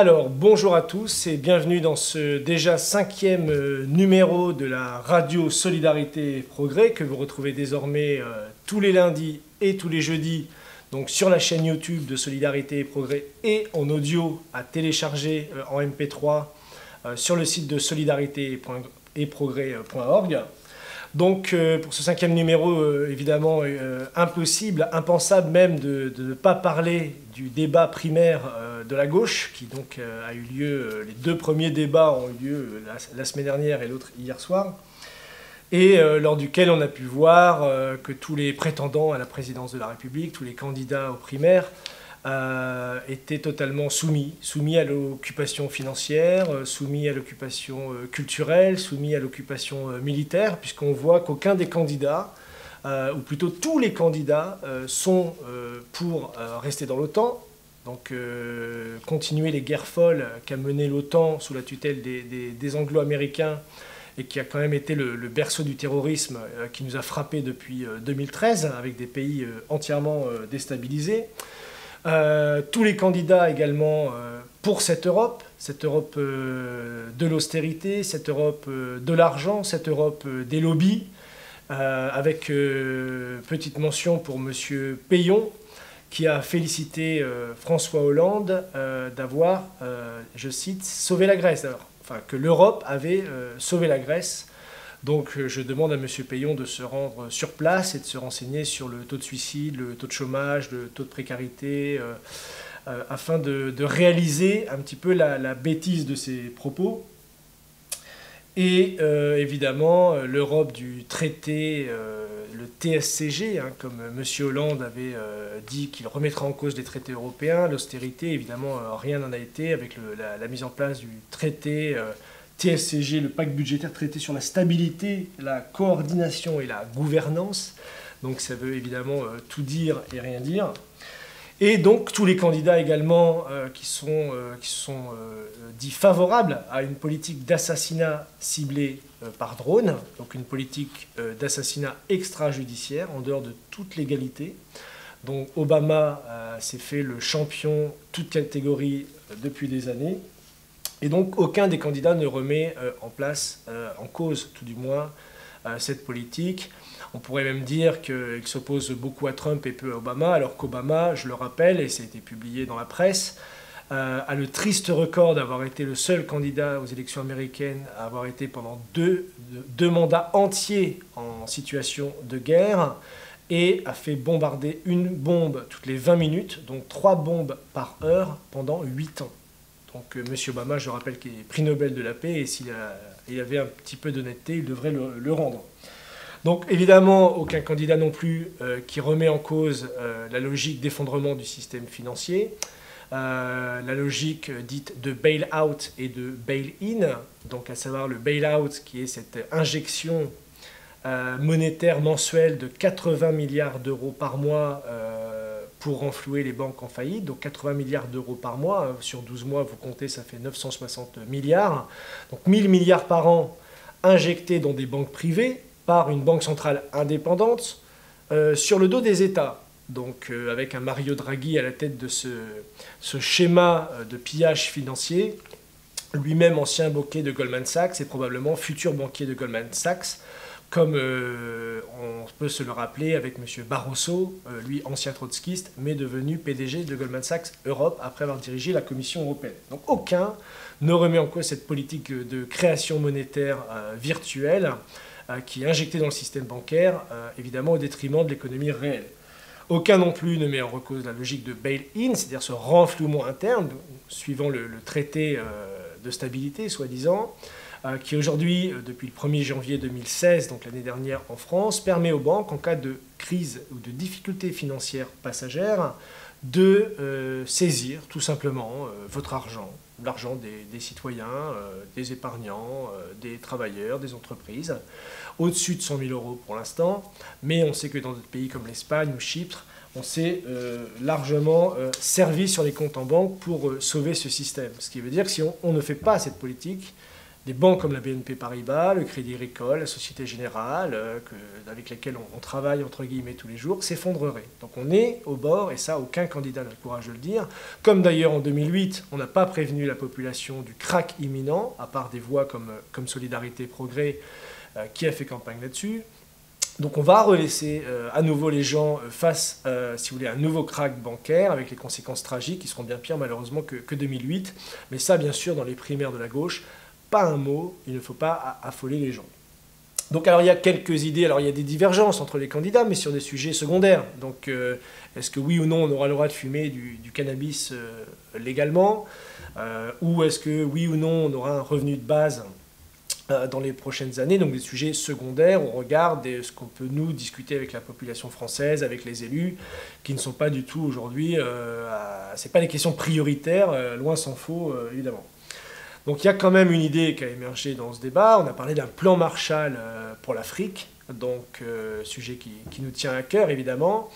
Alors, bonjour à tous et bienvenue dans ce déjà 5e numéro de la radio Solidarité et Progrès que vous retrouvez désormais tous les lundis et tous les jeudis donc sur la chaîne YouTube de Solidarité et Progrès et en audio à télécharger en MP3 sur le site de solidarité-et-progrès.org. Donc pour ce 5e numéro, évidemment, impossible, impensable même de ne pas parler du débat primaire de la gauche, qui donc a eu lieu, les deux premiers débats ont eu lieu la semaine dernière et l'autre hier soir, et lors duquel on a pu voir que tous les prétendants à la présidence de la République, tous les candidats aux primaires, étaient totalement soumis à l'occupation financière, soumis à l'occupation culturelle, soumis à l'occupation militaire, puisqu'on voit qu'aucun des candidats, ou plutôt tous les candidats, sont pour rester dans l'OTAN, donc continuer les guerres folles qu'a menées l'OTAN sous la tutelle des Anglo-Américains, et qui a quand même été le berceau du terrorisme qui nous a frappés depuis 2013, avec des pays entièrement déstabilisés. Tous les candidats également pour cette Europe de l'austérité, cette Europe de l'argent, cette Europe des lobbies, avec petite mention pour M. Peillon, qui a félicité François Hollande d'avoir, je cite, sauvé la Grèce. Alors, enfin, que l'Europe avait sauvé la Grèce. Donc je demande à M. Peillon de se rendre sur place et de se renseigner sur le taux de suicide, le taux de chômage, le taux de précarité, afin de réaliser un petit peu la bêtise de ses propos. Et évidemment, l'Europe du traité, le TSCG, comme M. Hollande avait dit qu'il remettra en cause les traités européens, l'austérité, évidemment, rien n'en a été avec la mise en place du traité TSCG, le pacte budgétaire traité sur la stabilité, la coordination et la gouvernance. Donc ça veut évidemment tout dire et rien dire. Et donc tous les candidats également qui sont dits favorables à une politique d'assassinat ciblé par drone, donc une politique d'assassinat extrajudiciaire en dehors de toute légalité. Donc Obama s'est fait le champion toute catégorie depuis des années. Et donc aucun des candidats ne remet en cause tout du moins, cette politique. On pourrait même dire qu'il s'oppose beaucoup à Trump et peu à Obama, alors qu'Obama, je le rappelle, et ça a été publié dans la presse, a le triste record d'avoir été le seul candidat aux élections américaines à avoir été pendant deux mandats entiers en situation de guerre, et a fait bombarder une bombe toutes les 20 minutes, donc 3 bombes par heure pendant 8 ans. Donc M. Obama, je rappelle qu'il est prix Nobel de la paix, et s'il avait un petit peu d'honnêteté, il devrait le rendre. Donc évidemment, aucun candidat non plus qui remet en cause la logique d'effondrement du système financier, la logique dite de bail-out et de bail-in, donc à savoir le bail-out qui est cette injection monétaire mensuelle de 80 milliards d'euros par mois pour renflouer les banques en faillite, donc 80 milliards d'euros par mois, sur 12 mois, vous comptez, ça fait 960 milliards, donc 1000 milliards par an injectés dans des banques privées par une banque centrale indépendante sur le dos des États, donc avec un Mario Draghi à la tête de ce schéma de pillage financier, lui-même ancien banquier de Goldman Sachs et probablement futur banquier de Goldman Sachs, comme on peut se le rappeler avec M. Barroso, lui ancien trotskiste, mais devenu PDG de Goldman Sachs Europe après avoir dirigé la Commission européenne. Donc aucun ne remet en cause cette politique de création monétaire virtuelle qui est injectée dans le système bancaire, évidemment au détriment de l'économie réelle. Aucun non plus ne met en cause la logique de bail-in, c'est-à-dire ce renflouement interne, suivant le traité de stabilité, soi-disant, qui aujourd'hui, depuis le 1er janvier 2016, donc l'année dernière en France, permet aux banques, en cas de crise ou de difficulté financière passagère, de saisir tout simplement votre argent, l'argent des citoyens, des épargnants, des travailleurs, des entreprises, au-dessus de 100 000 euros pour l'instant, mais on sait que dans d'autres pays comme l'Espagne ou Chypre, on s'est largement servi sur les comptes en banque pour sauver ce système. Ce qui veut dire que si on ne fait pas cette politique, des banques comme la BNP Paribas, le Crédit Agricole, la Société Générale, avec lesquelles on travaille entre guillemets tous les jours, s'effondreraient. Donc on est au bord, et ça, aucun candidat n'a le courage de le dire. Comme d'ailleurs en 2008, on n'a pas prévenu la population du krach imminent, à part des voix comme Solidarité Progrès, qui a fait campagne là-dessus. Donc on va relaisser à nouveau les gens face, si vous voulez, à un nouveau krach bancaire, avec les conséquences tragiques qui seront bien pires malheureusement que 2008. Mais ça, bien sûr, dans les primaires de la gauche, pas un mot, il ne faut pas affoler les gens. Donc alors il y a quelques idées, alors il y a des divergences entre les candidats, mais sur des sujets secondaires. Donc est-ce que oui ou non on aura le droit de fumer du cannabis légalement, ou est-ce que oui ou non on aura un revenu de base dans les prochaines années, donc des sujets secondaires au regard de ce qu'on peut nous discuter avec la population française, avec les élus, qui ne sont pas du tout aujourd'hui, c'est pas des questions prioritaires, loin s'en faut évidemment. Donc il y a quand même une idée qui a émergé dans ce débat. On a parlé d'un plan Marshall pour l'Afrique, donc sujet qui nous tient à cœur évidemment.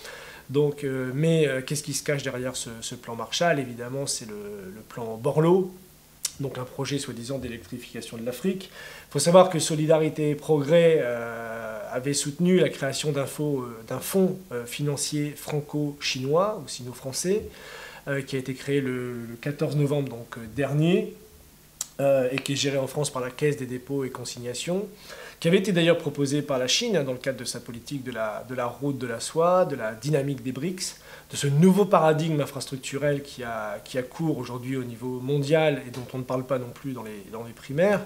Donc, mais qu'est-ce qui se cache derrière ce plan Marshall? Évidemment, c'est le plan Borloo, donc un projet soi-disant d'électrification de l'Afrique. Il faut savoir que Solidarité et Progrès avait soutenu la création d'un fonds financier franco-chinois, ou sino-français, qui a été créé le 14 novembre donc, dernier, et qui est géré en France par la Caisse des dépôts et consignations, qui avait été d'ailleurs proposé par la Chine dans le cadre de sa politique de la route de la soie, de la dynamique des BRICS, de ce nouveau paradigme infrastructurel qui a cours aujourd'hui au niveau mondial et dont on ne parle pas non plus dans les primaires.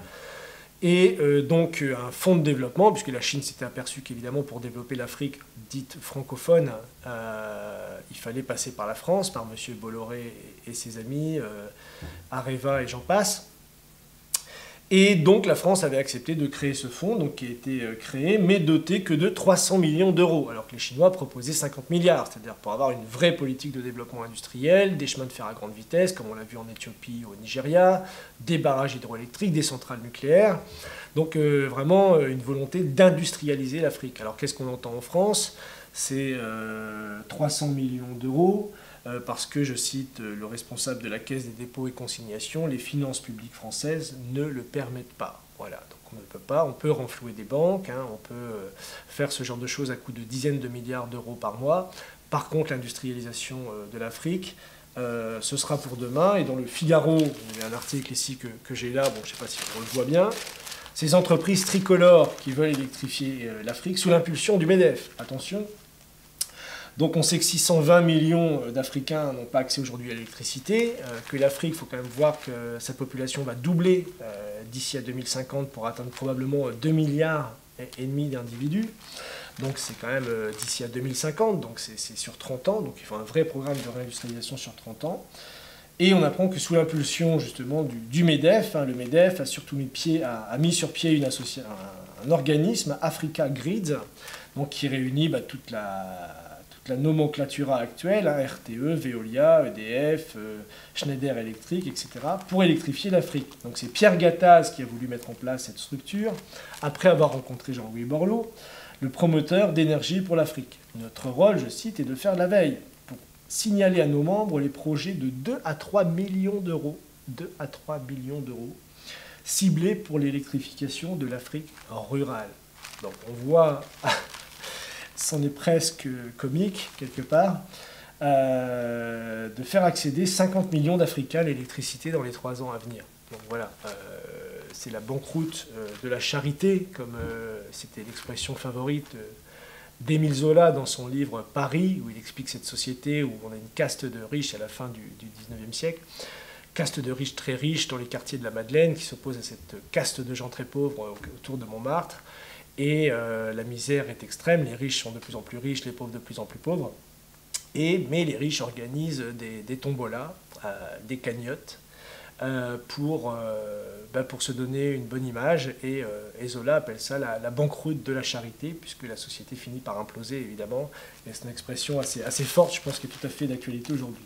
Et donc un fonds de développement, puisque la Chine s'était aperçue qu'évidemment pour développer l'Afrique dite francophone, il fallait passer par la France, par M. Bolloré et ses amis, Areva et j'en passe. Et donc la France avait accepté de créer ce fonds, donc, qui a été créé, mais doté que de 300 millions d'euros, alors que les Chinois proposaient 50 milliards, c'est-à-dire pour avoir une vraie politique de développement industriel, des chemins de fer à grande vitesse, comme on l'a vu en Éthiopie ou au Nigeria, des barrages hydroélectriques, des centrales nucléaires. Donc vraiment une volonté d'industrialiser l'Afrique. Alors qu'est-ce qu'on entend en France? C'est 300 millions d'euros. Parce que, je cite le responsable de la Caisse des dépôts et consignations, les finances publiques françaises ne le permettent pas. Voilà, donc on ne peut pas, on peut renflouer des banques, hein, on peut faire ce genre de choses à coût de dizaines de milliards d'euros par mois. Par contre, l'industrialisation de l'Afrique, ce sera pour demain. Et dans le Figaro, il y a un article ici que j'ai là, bon, je ne sais pas si on le voit bien, ces entreprises tricolores qui veulent électrifier l'Afrique sous l'impulsion du MEDEF. Attention. Donc on sait que 620 millions d'Africains n'ont pas accès aujourd'hui à l'électricité, que l'Afrique, il faut quand même voir que sa population va doubler d'ici à 2050 pour atteindre probablement 2 milliards et demi d'individus. Donc c'est quand même d'ici à 2050, donc c'est sur 30 ans, donc il faut un vrai programme de réindustrialisation sur 30 ans. Et on apprend que sous l'impulsion justement du MEDEF, le MEDEF a surtout mis sur pied un organisme, Africa Grids, donc qui réunit toute la nomenclatura actuelle, RTE, Veolia, EDF, Schneider Electric, etc., pour électrifier l'Afrique. Donc c'est Pierre Gattaz qui a voulu mettre en place cette structure, après avoir rencontré Jean-Louis Borloo, le promoteur d'énergie pour l'Afrique. Notre rôle, je cite, est de faire de la veille, pour signaler à nos membres les projets de 2 à 3 millions d'euros, 2 à 3 millions d'euros, ciblés pour l'électrification de l'Afrique rurale. Donc on voit... c'en est presque comique, quelque part, de faire accéder 50 millions d'Africains à l'électricité dans les 3 ans à venir. Donc voilà, c'est la banqueroute de la charité, comme c'était l'expression favorite d'Émile Zola dans son livre Paris, où il explique cette société où on a une caste de riches à la fin du 19e siècle, caste de riches très riches dans les quartiers de la Madeleine, qui s'oppose à cette caste de gens très pauvres autour de Montmartre. Et la misère est extrême, les riches sont de plus en plus riches, les pauvres de plus en plus pauvres. Mais les riches organisent des tombolas, des cagnottes, pour se donner une bonne image. Et Zola appelle ça la banqueroute de la charité, puisque la société finit par imploser, évidemment. Et c'est une expression assez forte, je pense, qui est tout à fait d'actualité aujourd'hui.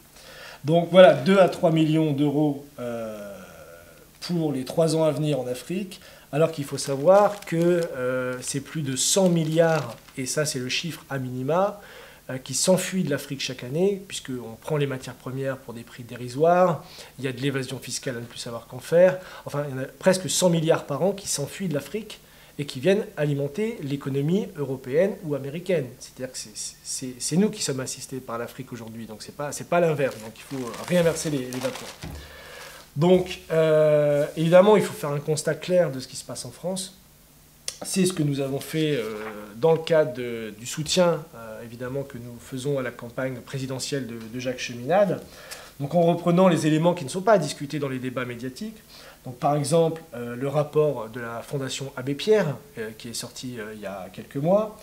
Donc voilà, 2 à 3 millions d'euros pour les 3 ans à venir en Afrique, alors qu'il faut savoir que c'est plus de 100 milliards, et ça c'est le chiffre à minima, qui s'enfuit de l'Afrique chaque année, puisqu'on prend les matières premières pour des prix dérisoires, il y a de l'évasion fiscale à ne plus savoir qu'en faire. Enfin, il y en a presque 100 milliards par an qui s'enfuient de l'Afrique et qui viennent alimenter l'économie européenne ou américaine. C'est-à-dire que c'est nous qui sommes assistés par l'Afrique aujourd'hui, donc c'est pas l'inverse. Donc il faut réinverser les vapeurs. Donc, évidemment, il faut faire un constat clair de ce qui se passe en France. C'est ce que nous avons fait dans le cadre du soutien, évidemment, que nous faisons à la campagne présidentielle de Jacques Cheminade. Donc, en reprenant les éléments qui ne sont pas discutés dans les débats médiatiques. Donc, par exemple, le rapport de la Fondation Abbé Pierre, qui est sorti il y a quelques mois,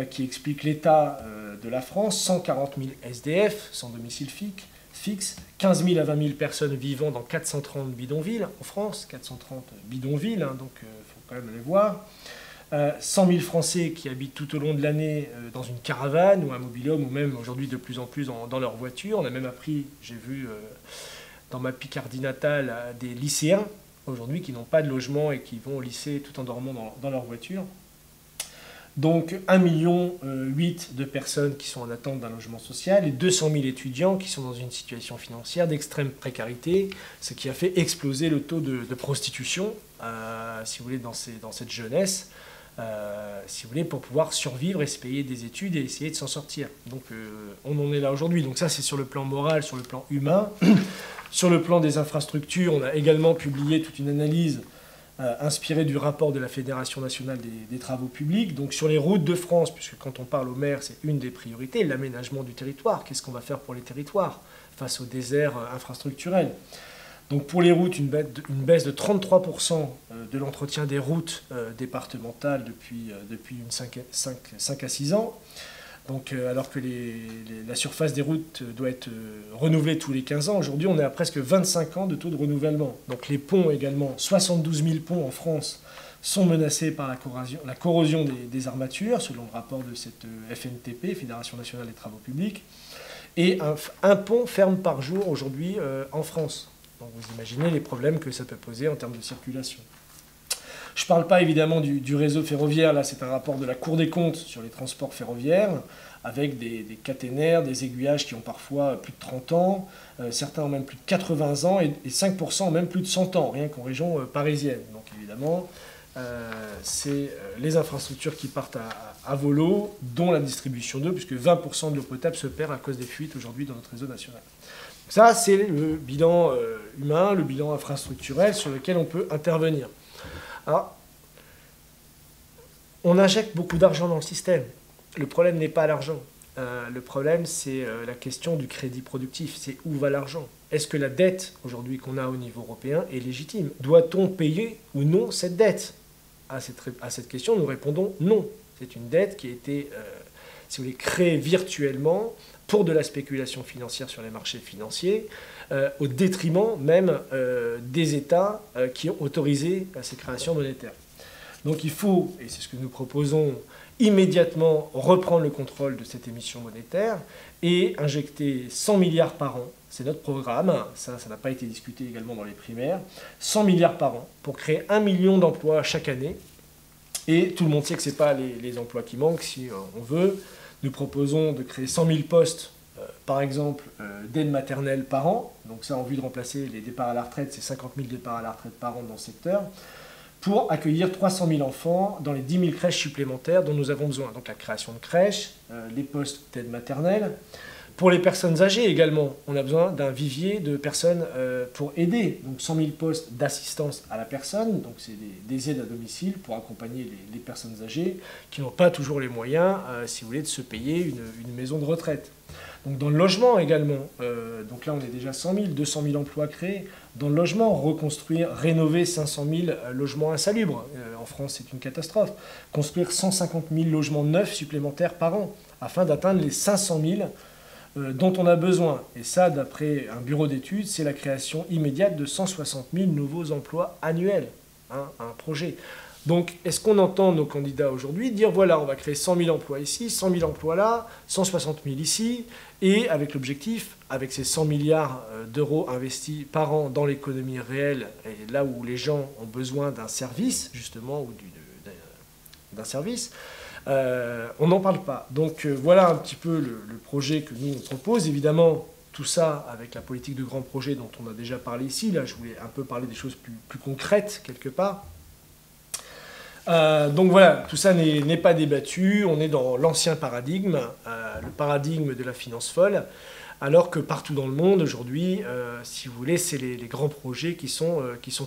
qui explique l'état de la France, 140 000 SDF, sans domicile fixe, 15 000 à 20 000 personnes vivant dans 430 bidonvilles en France, 430 bidonvilles, hein, donc il faut quand même les voir. 100 000 Français qui habitent tout au long de l'année dans une caravane ou un mobil-home, ou même aujourd'hui de plus en plus dans leur voiture. On a même appris, j'ai vu dans ma Picardie natale, des lycéens aujourd'hui qui n'ont pas de logement et qui vont au lycée tout en dormant dans leur voiture. Donc 1,8 million de personnes qui sont en attente d'un logement social et 200 000 étudiants qui sont dans une situation financière d'extrême précarité, ce qui a fait exploser le taux de prostitution, si vous voulez, dans cette jeunesse, si vous voulez, pour pouvoir survivre et se payer des études et essayer de s'en sortir. Donc on en est là aujourd'hui. Donc ça, c'est sur le plan moral, sur le plan humain. Sur le plan des infrastructures, on a également publié toute une analyse inspiré du rapport de la Fédération nationale des travaux publics. Donc sur les routes de France, puisque quand on parle au maire, c'est une des priorités, l'aménagement du territoire. Qu'est-ce qu'on va faire pour les territoires face au désert infrastructurel? Donc pour les routes, une baisse de 33% de l'entretien des routes départementales depuis 5 à 6 ans. Donc, alors que la surface des routes doit être renouvelée tous les 15 ans, aujourd'hui on est à presque 25 ans de taux de renouvellement. Donc les ponts également, 72 000 ponts en France sont menacés par la corrosion des armatures, selon le rapport de cette FNTP, Fédération nationale des travaux publics. Et un pont ferme par jour aujourd'hui en France. Donc vous imaginez les problèmes que ça peut poser en termes de circulation. Je ne parle pas évidemment du réseau ferroviaire, là c'est un rapport de la Cour des comptes sur les transports ferroviaires, avec des caténaires, des aiguillages qui ont parfois plus de 30 ans, certains ont même plus de 80 ans, et 5% ont même plus de 100 ans, rien qu'en région parisienne. Donc évidemment, c'est les infrastructures qui partent à volo, dont la distribution d'eau, puisque 20% de l'eau potable se perd à cause des fuites aujourd'hui dans notre réseau national. Donc ça, c'est le bilan humain, le bilan infrastructurel sur lequel on peut intervenir. Alors, on injecte beaucoup d'argent dans le système. Le problème n'est pas l'argent. Le problème, c'est la question du crédit productif. C'est où va l'argent? Est-ce que la dette, aujourd'hui, qu'on a au niveau européen est légitime? Doit-on payer ou non cette dette? À cette question, nous répondons non. C'est une dette qui a été, si vous voulez, créée virtuellement pour de la spéculation financière sur les marchés financiers, au détriment même des États qui ont autorisé ces créations monétaires. Donc il faut, et c'est ce que nous proposons, immédiatement reprendre le contrôle de cette émission monétaire et injecter 100 milliards par an. C'est notre programme, ça n'a pas été discuté également dans les primaires, 100 milliards par an pour créer 1 million d'emplois chaque année. Et tout le monde sait que ce n'est pas les emplois qui manquent, si on veut. Nous proposons de créer 100 000 postes, par exemple, d'aide maternelle par an. Donc ça, en vue de remplacer les départs à la retraite, c'est 50 000 départs à la retraite par an dans ce secteur, pour accueillir 300 000 enfants dans les 10 000 crèches supplémentaires dont nous avons besoin. Donc la création de crèches, les postes d'aide maternelle. Pour les personnes âgées également, on a besoin d'un vivier de personnes pour aider. Donc 100 000 postes d'assistance à la personne, donc c'est des aides à domicile pour accompagner les personnes âgées qui n'ont pas toujours les moyens, si vous voulez, de se payer une maison de retraite. Donc dans le logement également, donc là on est déjà 100 000, 200 000 emplois créés. Dans le logement, reconstruire, rénover 500 000 logements insalubres. En France, c'est une catastrophe. Construire 150 000 logements neufs supplémentaires par an, afin d'atteindre les 500 000 dont on a besoin. Et ça, d'après un bureau d'études, c'est la création immédiate de 160 000 nouveaux emplois annuels. Un projet. Donc, est-ce qu'on entend nos candidats aujourd'hui dire, voilà, on va créer 100 000 emplois ici, 100 000 emplois là, 160 000 ici, et avec l'objectif, avec ces 100 milliards d'euros investis par an dans l'économie réelle, et là où les gens ont besoin d'un service, justement, ou d'un service, On n'en parle pas. Donc voilà un petit peu le projet que nous on propose. Évidemment, tout ça avec la politique de grands projets dont on a déjà parlé ici. Là, je voulais un peu parler des choses plus concrètes, quelque part. Donc voilà, tout ça n'est pas débattu. On est dans l'ancien paradigme, le paradigme de la finance folle, alors que partout dans le monde, aujourd'hui, si vous voulez, c'est les grands projets qui sont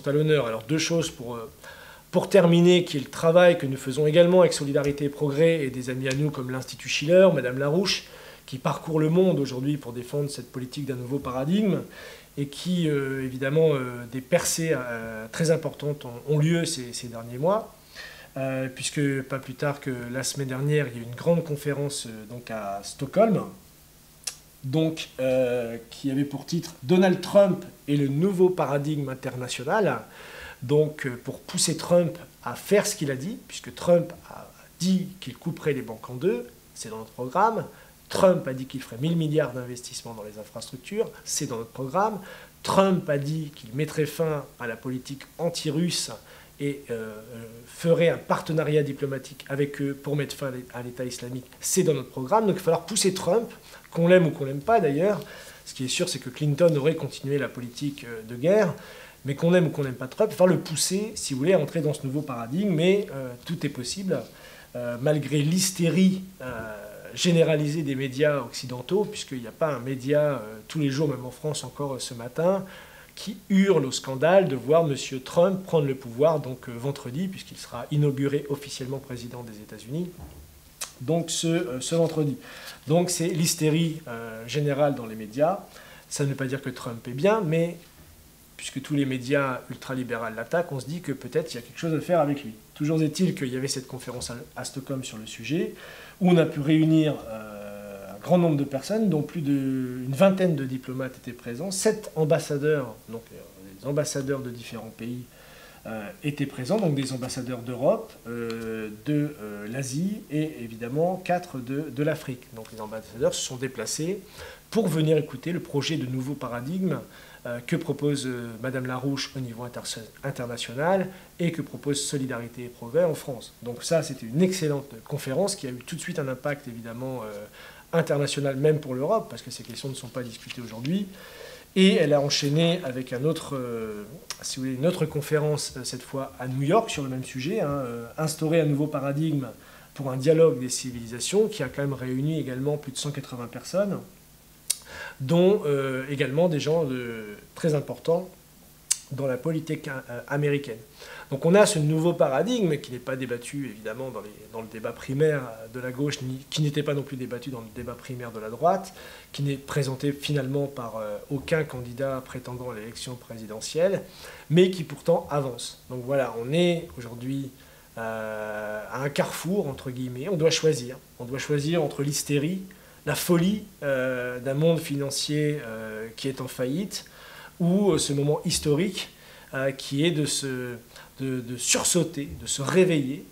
à l'honneur. Alors deux choses pour terminer, qui est le travail que nous faisons également avec Solidarité et Progrès et des amis à nous comme l'Institut Schiller, Madame Larouche, qui parcourt le monde aujourd'hui pour défendre cette politique d'un nouveau paradigme et qui, évidemment, des percées très importantes ont lieu ces derniers mois, puisque pas plus tard que la semaine dernière, il y a eu une grande conférence donc à Stockholm, donc, qui avait pour titre « Donald Trump et le nouveau paradigme international ». Donc, pour pousser Trump à faire ce qu'il a dit, puisque Trump a dit qu'il couperait les banques en deux, c'est dans notre programme. Trump a dit qu'il ferait 1000 milliards d'investissements dans les infrastructures, c'est dans notre programme. Trump a dit qu'il mettrait fin à la politique anti-russe et ferait un partenariat diplomatique avec eux pour mettre fin à l'État islamique, c'est dans notre programme. Donc il va falloir pousser Trump, qu'on l'aime ou qu'on l'aime pas d'ailleurs. Ce qui est sûr, c'est que Clinton aurait continué la politique de guerre, mais qu'on aime ou qu'on n'aime pas Trump, il va falloir le pousser, si vous voulez, à entrer dans ce nouveau paradigme, mais tout est possible, malgré l'hystérie généralisée des médias occidentaux, puisqu'il n'y a pas un média, tous les jours, même en France encore ce matin, qui hurle au scandale de voir M. Trump prendre le pouvoir, donc vendredi, puisqu'il sera inauguré officiellement président des États-Unis, donc ce vendredi. Donc c'est l'hystérie générale dans les médias. Ça ne veut pas dire que Trump est bien, mais puisque tous les médias ultralibéraux l'attaquent, on se dit que peut-être il y a quelque chose à faire avec lui. Toujours est-il qu'il y avait cette conférence à Stockholm sur le sujet, où on a pu réunir un grand nombre de personnes, dont plus d'une vingtaine de diplomates étaient présents, 7 ambassadeurs, donc des ambassadeurs de différents pays étaient présents, donc des ambassadeurs d'Europe, de l'Asie et évidemment 4 de l'Afrique. Donc les ambassadeurs se sont déplacés pour venir écouter le projet de nouveau paradigme que propose Madame Larouche au niveau international et que propose Solidarité et Progrès en France. Donc ça, c'était une excellente conférence qui a eu tout de suite un impact évidemment international, même pour l'Europe, parce que ces questions ne sont pas discutées aujourd'hui. Et elle a enchaîné avec une autre conférence, cette fois à New York, sur le même sujet, instaurer un nouveau paradigme pour un dialogue des civilisations, qui a quand même réuni également plus de 180 personnes, dont également des gens très importants dans la politique américaine. Donc on a ce nouveau paradigme qui n'est pas débattu évidemment dans le débat primaire de la gauche, qui n'était pas non plus débattu dans le débat primaire de la droite, qui n'est présenté finalement par aucun candidat prétendant à l'élection présidentielle, mais qui pourtant avance. Donc voilà, on est aujourd'hui à un carrefour, entre guillemets. On doit choisir entre l'hystérie, la folie d'un monde financier qui est en faillite, ou ce moment historique qui est de sursauter, de se réveiller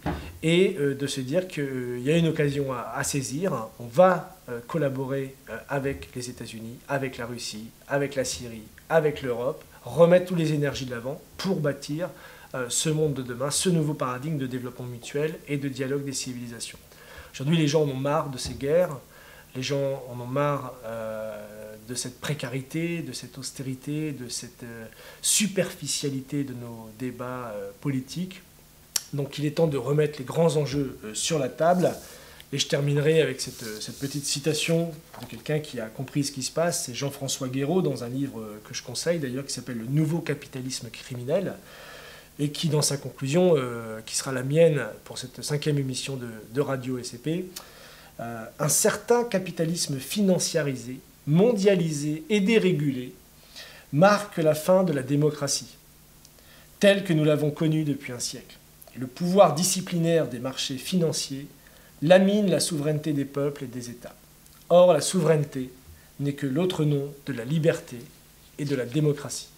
et de se dire qu'il y a une occasion à saisir. On va collaborer avec les États-Unis, avec la Russie, avec la Syrie, avec l'Europe, remettre toutes les énergies de l'avant pour bâtir ce monde de demain, ce nouveau paradigme de développement mutuel et de dialogue des civilisations. Aujourd'hui, les gens en ont marre de ces guerres. Les gens en ont marre de cette précarité, de cette austérité, de cette superficialité de nos débats politiques. Donc il est temps de remettre les grands enjeux sur la table. Et je terminerai avec cette petite citation de quelqu'un qui a compris ce qui se passe. C'est Jean-François Guéraud, dans un livre que je conseille d'ailleurs, qui s'appelle « Le nouveau capitalisme criminel », et qui, dans sa conclusion, qui sera la mienne pour cette 5e émission de Radio SCP, un certain capitalisme financiarisé, mondialisé et dérégulé marque la fin de la démocratie, telle que nous l'avons connue depuis un siècle. Et le pouvoir disciplinaire des marchés financiers lamine la souveraineté des peuples et des États. Or, la souveraineté n'est que l'autre nom de la liberté et de la démocratie.